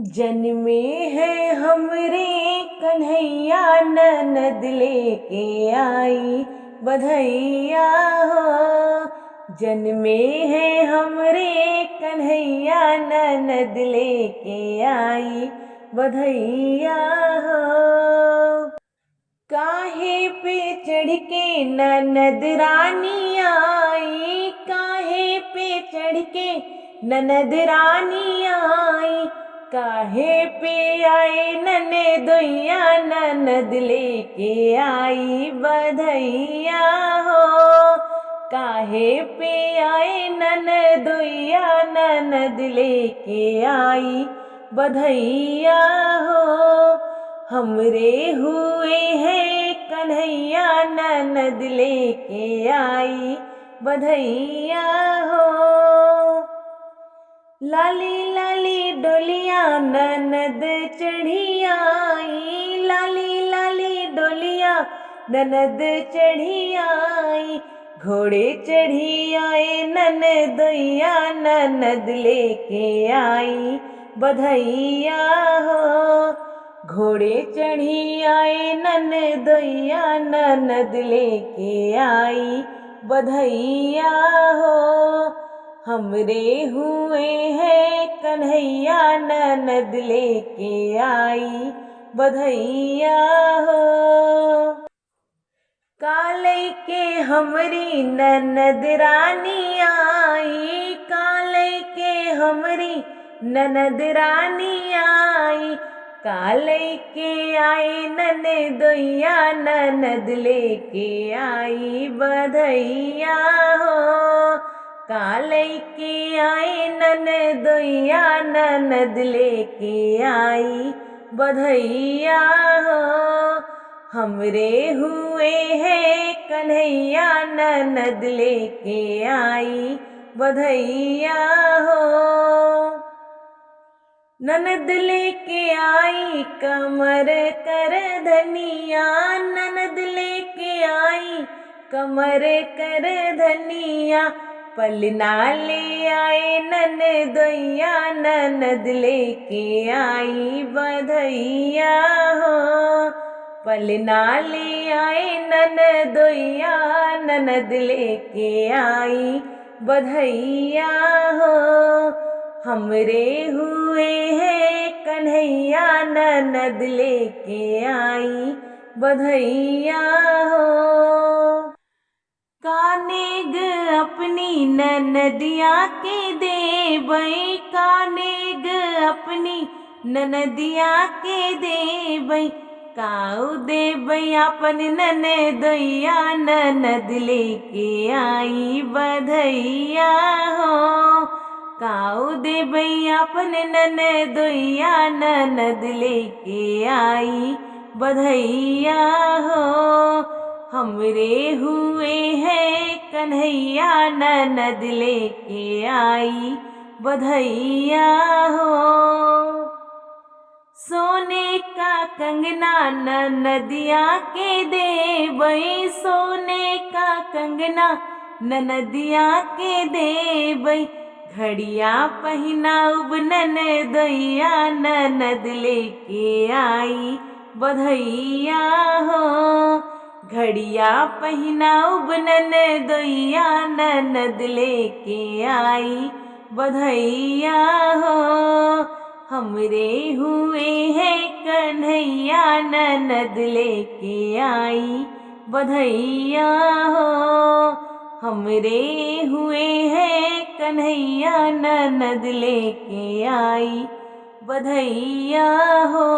जन्मे हैं हमरे कन्हैया ननद लेके आई बधैया हो। जन्मे हैं हमरे कन्हैया ननद लेके आई बधैया हो। काहे पे चढ़ के ननद रानी आई, काहे पे चढ़ के ननद रानी आई, काहे पे आए ननदोइया ननद लेके आई बधैया हो। काहे पे आए ननदोइया ननद लेके आई बधैया हो। हमरे हुए हैं कन्हैया ननद लेके आई बधैया हो। लाली लाली डोलिया ननद चढ़ी आई, लाली लाली डोलिया ननद चढ़ी आई, घोड़े चढ़ी आए ननदोइया ननद लेके आई बधैया हो। घोड़े चढ़ी आए ननदोइया ननद लेके आई बधैया हो। हमरे हुए हैं कन्हैया ननद लेके आई बधैया हो। काले के हमरी ननद रानी आई, काले के हमरी ननद रानी आई, काले के आए ननदोइया ननद लेके आई बधैया हो। काले के आए ननदोइया ननद लेके आई बधैया हो। हमरे हुए हैं कन्हैया ननद लेके आई बधैया हो। ननद लेके आई कमर कर धनिया, ननद लेके आई कमर कर धनिया, पलना ले आए ननदोइया ननद लेके आई बधैया हो। पलना ले आए ननदोइया ननद लेके आई बधैया हो। हमरे हुए हैं कन्हैया ननद लेके आई बधैया हो। कानेग अपनी ननदिया के देबई, कानेग अपनी ननदिया के देबई, काऊ देबई अपन ननदोइया ननद लेके आई बधैया हो। काऊ देबई अपन ननदोइया ननद लेके आई बधैया हो। हमरे हुए हैं कन्हैया ननद लेके आई बधैया हो। सोने का कंगना ननदिया के देबई, सोने का कंगना ननदिया के देबई, घड़िया पहिनाउब ननदोइया ननद लेके आई बधैया हो। घड़िया पहिनाउब ननदोइया ननद लेके आई बधैया हो। हमरे हुए हैं कन्हैया ननद लेके आई बधैया हो। हमरे हुए हैं कन्हैया ननद लेके आई बधैया हो।